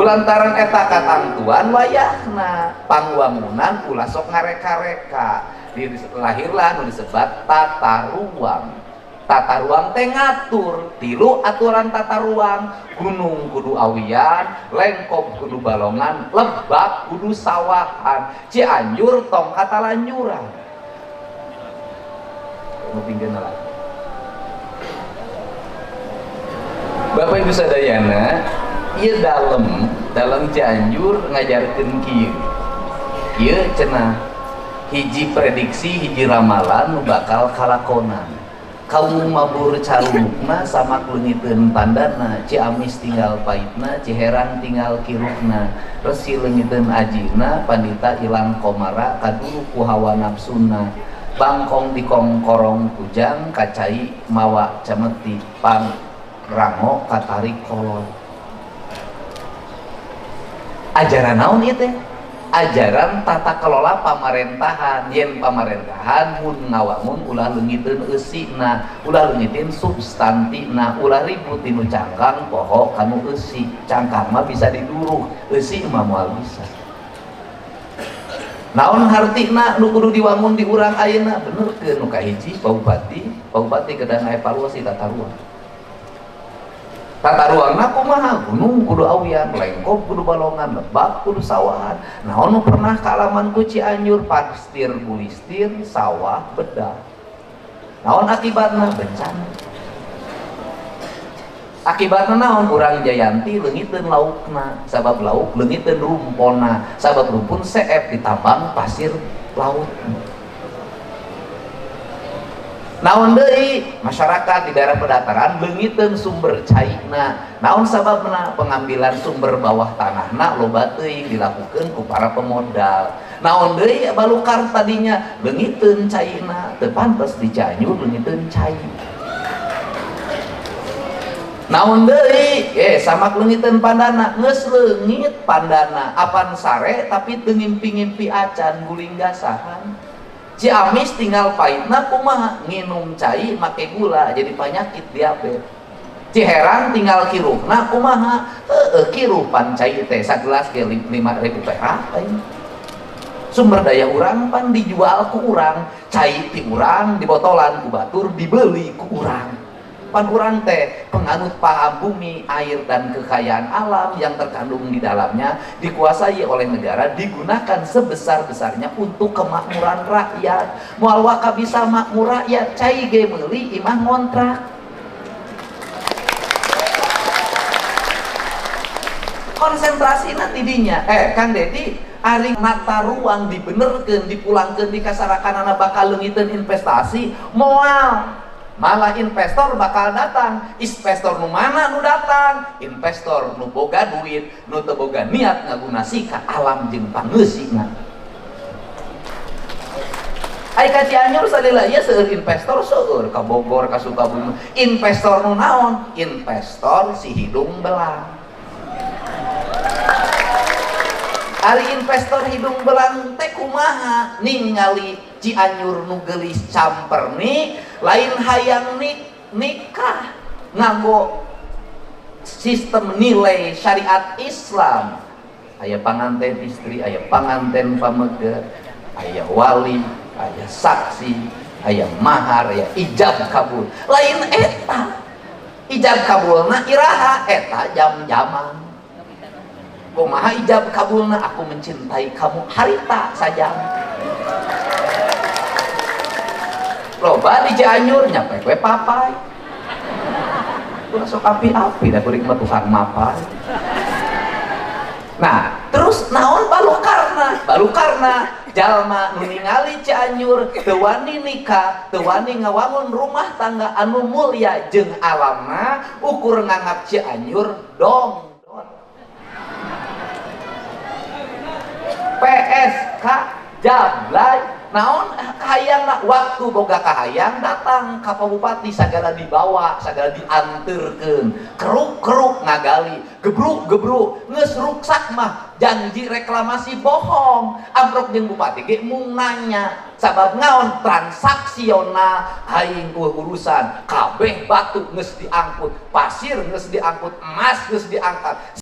kulantaran eta katangtuan wayahna pangwangunan ulah sok ngareka-reka lahirlah nu disebat tata ruang. Tata ruang teh ngatur tilu aturan tata ruang, gunung kudu awian, lengkop kudu balongan, Lebak kudu sawahan, Cianjur tong kata lanjuran. Nu pinggeun lagi. Bapak Ibu sadayana, ieu dalam Cianjur ngajarkeun kieu. Kieu cenah hiji prediksi, hiji ramalan nu bakal kalakonan. Kaum mabur carukna sama leungiteun pandana, Ciamis tinggal pahitna, Ciherang tinggal kirukna, resi leungiteun ajina, pandita ilang komara kadulu ku hawa nafsuna, bangkong dikongkorong kujang, kacai mawa cameti, pang rango katarik kolot. Ajaran naon ieu teh? Ajaran tata kelola pamarentahan. Yen pamarentahan mun ngawangun ulah leungiteun eusina, ulah leungiteun substantina, ulah ribut tinu cangkang poho kanu eusi. Cangkang mah bisa diduruh, eusi mah moal bisa. Naon hartina nu kudu diwangun di urang ayeuna? Benerkeun nu kahiji Bupati kedah ngaevaluasi tata ruang. Tata ruangna kumaha? Gunung kudu awian, lengkop kudu balongan, Lebak kudu sawahan. Naon nu pernah kaalaman ku Cianjur? Pastir bulistir, sawah bedah. Naon akibatna? Bencana. Akibatna naon? Urang Jayanti leungiteun laukna, sabab lauk leungiteun rumponna, sabab rumpun seep ditambang pasir laut. Naon deui? Masyarakat di daerah pedataran leungiteun sumber cairna. Naon sababna? Pengambilan sumber bawah tanahna loba teuing dilakukeun ku para pemodal. Naon deui? Balukar tadinya leungiteun cairna, teu pantes di Cianjur leungiteun cair. Naon deui? Samak leungiteun pandana, geus leungit pandana, apan sare tapi teu ngimpi-ngimpi acan guling gasahan. Ciamis tinggal pahitna kumaha? Nginum cai make gula jadi penyakit diabetes. Ciherang tinggal kirukna kumaha? Kiruh pan cai teh sagelas ge 5.000 perak. Sumber daya urang pan dijual ku urang, cai ti urang dibotolan ku batur dibeli ku urang. Pan urang teh penganut paham bumi, air dan kekayaan alam yang terkandung di dalamnya dikuasai oleh negara, digunakan sebesar-besarnya untuk kemakmuran rakyat. Moal waka bisa makmur rakyat, cai ge meuli imah ngontrak. Konsentrasi nanti dinya. Kang Dedi, ari mata ruang dibenerkeun, dipulangkeun di kasarakanana bakal leungiteun investasi, moal malah investor bakal datang. Investor nu mana nu datang? Investor nu boga duit, nu teu boga niat ngagunasi ka alam jeung pangeusina. Ai ka Cianjur salila ieu seueur investor seueur ka Bogor ka Sukabumi. Investor nu naon? Investor si hidung belang. Ari investor hidung belang teh kumaha ningali Cianjur nu geulis camperni, lain hayang nikah nganggo sistem nilai syariat Islam. Aya panganten istri, aya panganten pamegeh, aya wali, aya saksi, aya mahar, aya ijab kabul. Lain eta. Ijab kabulna iraha? Eta jam-jaman. Kumaha ijab kabulna? Aku mencintai kamu harita saja. Loba di Cianjur nyampe kue papai. Ulah sok api-api da kuring mah tukang mapai. Nah, terus naon balukarna jalma nu ningali Cianjur teu wani nikah, teu wani ngawangun rumah tangga anu mulya jeung alamna, ukur nganggap Cianjur dong. PSK jablay. Naon kahayangna? Waktu boga kahayang datang ka Bupati, sagala dibawa, sagala dianterkeun, keruk-keruk ngagali, gebruk-gebruk, geus ruksak mah janji reklamasi bohong. Amprok jeung Bupati ge mung nanya, sabab ngaon? Transaksional, aing urusan kabeh batu geus diangkut, pasir geus diangkut, emas geus diangkat,